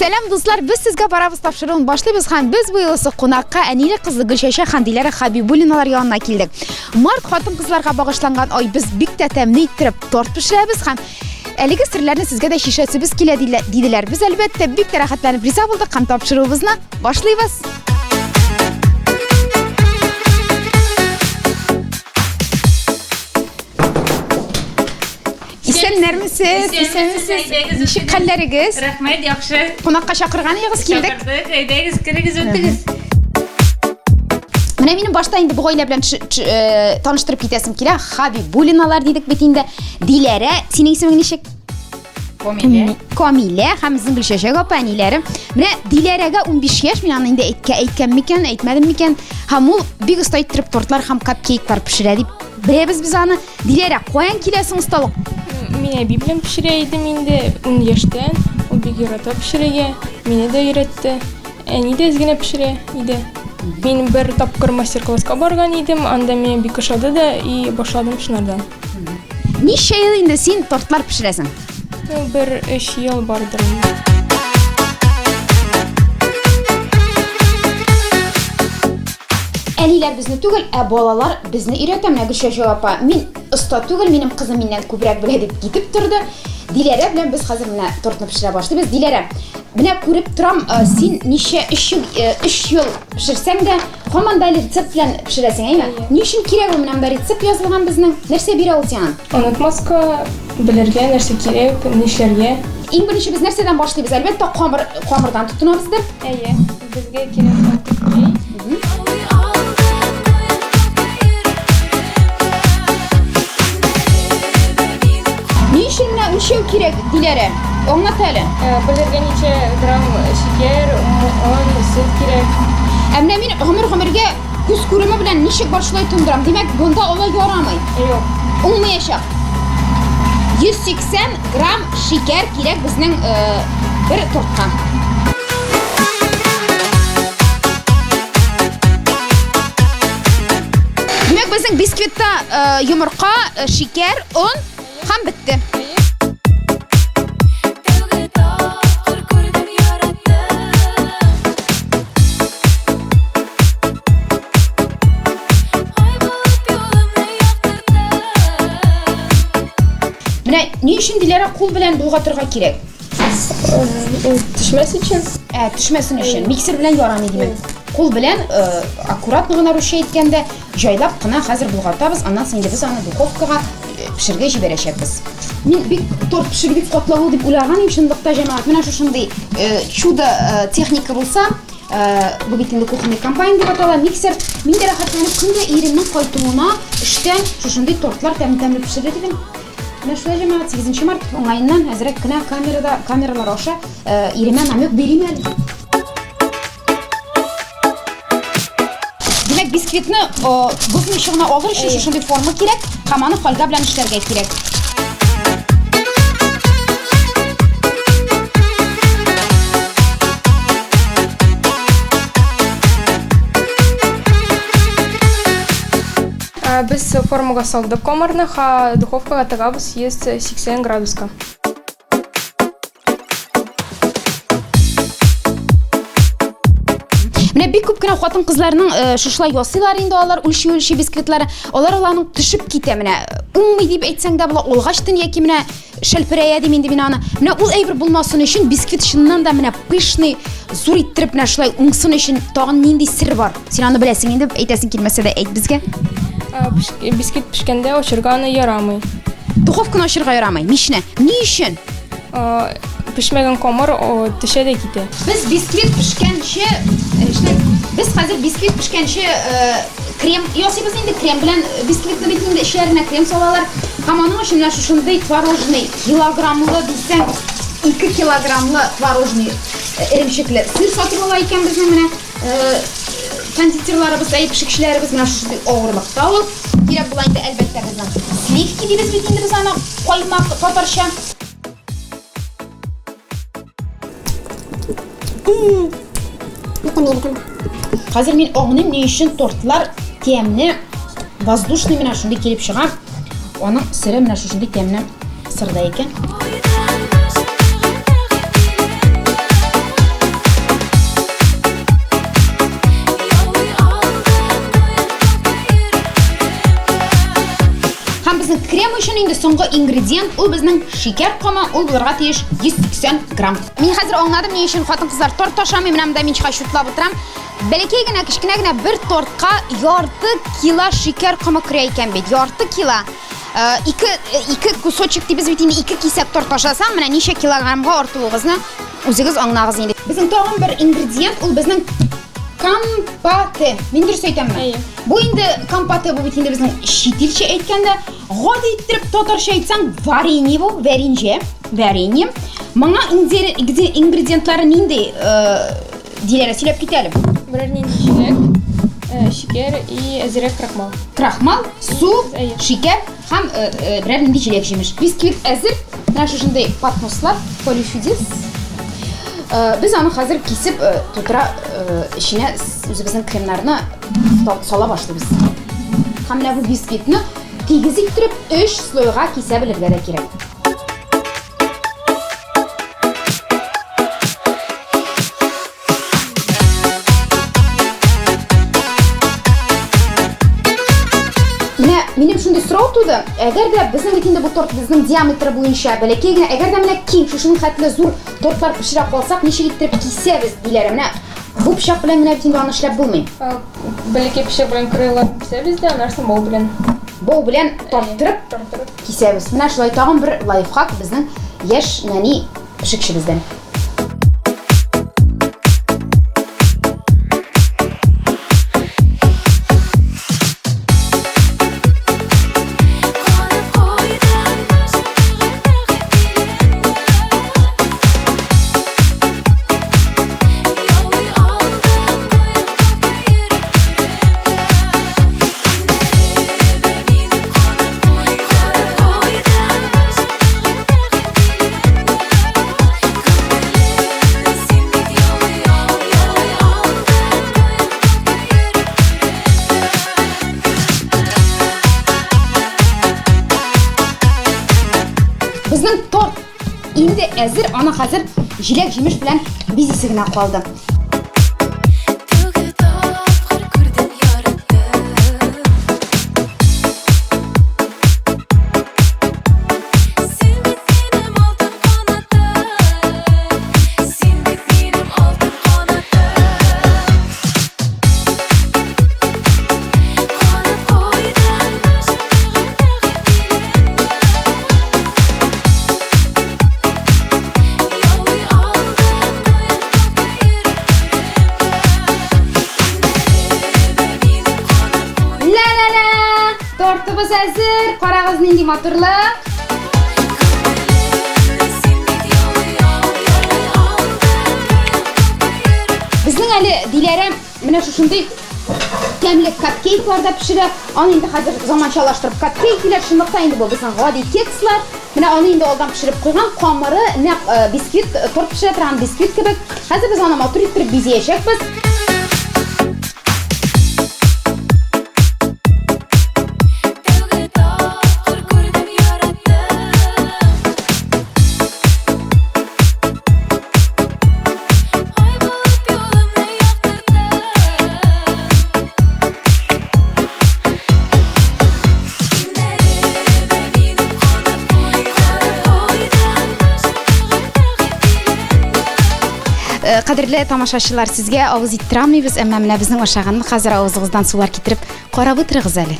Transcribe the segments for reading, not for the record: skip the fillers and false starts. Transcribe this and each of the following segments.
Selam dostlar, biz sizga barabız topshiruvni boshlaymiz ham. Biz bu yilsi qonaqqa Anila qizi Gulshasha Xandilari Habibulinalar yoniga keldik. Mart xotin-qizlarga bag'ishlangan oy biz bik tatamni ittirib tort pishiramiz ham. Әлеге sirlarni sizga da shishasiz keladi dedilar. Biz albatta bik tarahatlanib rizo bo'ldik ham topshiruvimizni boshlaymiz. İsenlermisiz? İsenmisiz? Nişik kallarınız? Rahmet, yaxşı. Qonaqqa chaqirganingiz keldik. Eydəyiz, kirigiz ötdünüz. Mana mening boshda endi bu oila bilan tanishtirib ketasim kelar. Habibulinalar dedik betinde. Dilara, sening isming nechik? Komila, hamimizning Gulshasha opanilarim. Mana Dilaraga 15 yosh, men endi aytganmikan, aytmadimmikan, ham u big usta ayttirib tortlar ham cupcake'lar pishiradi. Bilamiz biz ani. Dilara, qo'yan kelasing stolga. Men bilan pishiraydim endi 10 yoshdan. U big yarata pishirga, meni de öğretti. Endi ezgina pishiraydi. Men bir topqir master-klassga borgan edim, anda men bik oshadi da, boshladim shunardan. Necha yil endi sen tortlar pishirasan? Bir 3 yil bordir. Әлиләр безне түгел, балалар безне өйрәтә. Менә Гөлшәшә апа, мин оста түгел, минем кызым миннән күбрәк белә дип китеп торды. Диләрә белән без хәзер менә тортны пешерә башлыйбыз. Диләрә, менә күреп торам, син ничә 3 ел пешерсәң дә, һаман да рецепт белән пешерәсең, әйме? Ни өчен кирәк ул менә рецепт язылган безнең? Нәрсә бирә ул сиңа? Онытмаска, белергә нәрсә кирәк, нишләргә. Иң беренче без нәрсәдән башлыйбыз? Әлбәттә, камырдан тотынабыз дип. Әйе, безгә кирәк. Nişev kirek Dilara, anlat hele. Bilirgen içe gram şeker, un, süt kirek. Emre min ömürge göz kuruma bilen nişek başlay tunduram. Demek bunda olay yaramay. Yok. Olmayacak. 180 gram şeker kirek bizning bir tortqa. Demek bizning biskvitda yumurta, şeker, un ham bitti. Ne için Dilara kol bilen bulgatırga kirek? Düşmesi için? Düşmesin için. Mikser bilen yaramay demek. Kol bilen akkuratlıgına rüşe etkende jaylap kına hazır bulgatabız. Ondan sonra biz onu dukovkaga pişirge jibereshekmiz. Men bir tort pishirib qotlavu deb o'ylaganim shundaqda jamoat mana shu shunday chuda texnika bo'lsa bu bitinda kuxniy kompaniyam deb ataladi mikser menda rahatlanib kunda erimning qaytuuna ishdan shu shunday tortlar tamtamli pishirib edim. Mana shu jamoat 8 mart onlayndan hozir kina kameralar osha erimdan namyoq berayman. Demek biskvitni buzning ishig'ini olish uchun shunday forma kerak, qammani folga bilan ishlarga kerak. Biz formaga soldik komarni, duxovkaga tagamiz 180 gradusga. Менә бик күп кенә хатын-кызларның шушылай ясыйлар инде алар үлче бисквитлары. Аларның төшеп китә менә. Уңмый дип әйтсәң дә була олгаштын яки менә шәлперәя дим инде мин аны. Менә ул әйбер булмасын өчен бисквит шыннан да менә пышный зур иттереп менә шулай уңсын өчен тагын нинди сир бар? Син аны беләсең инде, әйтәсең килмәсә дә әйт безгә. Бисквит пешкәндә ашырга аны ярамый. Духовканы ашырга ярамый. Нишне? Ни өчен? Pişmegen komar tüşe de gitti. Biz biskvit pişkençe biz hazır biskvit pişkençe krem yosibız indi krem bilen biskvitni bitinde işlerine krem salalar. Hamanın şimdi şu şunday tvarojny kilogramlı desem 2 kilogramlı tvarojny erimşikli sır satып ала икән безнең менә кондитерларыбыз, пешекчеләребез менә шундый авырлыкта ул. Кирәк була инде әлбәттә безнең сливки дибез бит инде без аны каймак татарча. Hazır men oğnim ne için tortlar temni воздушный менә шундый килеп чыга. Аның сире менә шундый темне сырда икән. Һәм безнең крем өчен инде соңгы ингредиент ул безнең шикәр кама, ул булырга тиеш 180 грамм. Мин хәзер аңладым ни өчен хатын-кызлар торт ташамый, менә монда мин шутлап утырам. Бәләкәй генә, кечкенә генә бер тортка ярты кило шикәр кама керә икән бит. Ярты кило. Ике кусочек дибез бит инде 2 кисәк торт ташасаң, менә ничә килограммга артылыгызны үзегез аңлагыз инде. Безнең тагын бер ингредиент ул безнең компоте. Мин дөрес әйтәмме? Бу инде компоте бу бит инде безнең шитилчә әйткәндә, гади иттереп татарча әйтсәң, варенье бу, варенье. Моңа ингредиентлары нинди диләре сөйләп китәлем. Берәр нинди чиләк, шикәр и әзрәк крахмал. Крахмал, су, шикәр һәм берәр нинди җиләк җимеш. Бисквит әзер. Менә шушындай поднослар, полифидис. Biz аны хәзер кисеп тутыра içine үзебезнең кремнарны сала башлыйбыз. Һәм менә бу бисквитны тигез иттереп 3 слойга кисә белергә дә кирәк. Менә минем шундый сорау туды. Әгәр дә безнең бит инде бу торт безнең диаметры буенча бәләкәй генә, әгәр дә менә киң шушының хәтле зур тортлар пешерә калсак, ничек итеп кисәбез диләр. Менә бу пычак белән генә бит инде аны эшләп булмый. Бәләкәй пычак белән кырыйлап кисәбез дә, аннан соң бау белән тарттырып кисәбез. Менә шулай тагын бер лайфхак безнең яшь нәни пешекчебездән. Безнең торт инде әзер, аны хәзер җиләк җимеш белән бизисе генә калды. Тортыбыз әзер, карагыз нинди матурлык. Безнең әле Диләрә менә шушындый тәмле капкейкларда пешерә. Аны инде хәзер заманчалаштырып капкейк диләр, шундыктан инде бу безнең гади кекслар. Менә аны инде алдан пешереп куйган, камыры нәкъ бисквит, торт пешерә торган бисквит кебек. Хәзер без аны матур иттереп бизәячәкбез. Кадерле тамашачылар, сезгә авыз иттерәмибез, әмма менә безнең ашаганны хәзер авызыгыздан сулар китереп карап утырыгыз әле.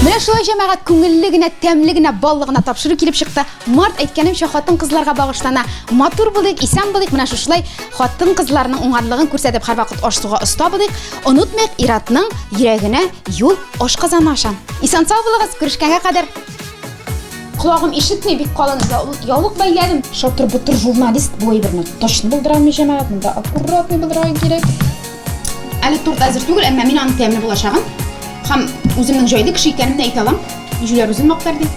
Менә шулай җәмәгать күңелле генә, тәмле генә, баллы гына тапшыру килеп чыкты. Март әйткәнемчә хатын-кызларга багышлана. Матур булыйк, исән булыйк. Менә шулай хатын-кызларның уңганлыгын күрсәтеп һәрвакыт аш-суга оста булыйк. Онытмыйк иратның йөрәгенә юл ашказаны аша. Исән сау булыгыз, күрешкәнгә кадәр. Құлағым ишетмей, бик қалын яулық бәйләдім. Шатыр-бұтыр журналист бой бірні точно бұлдырамай жамағат. Мұнда аккуратный бұлдырай керек. Әлі торт әзір түгіл, әмма мен аны тәмлі болашағын. Хам өзімнің жайды кіші екенімді айта алам. Жүлер өзім мақтар дейм.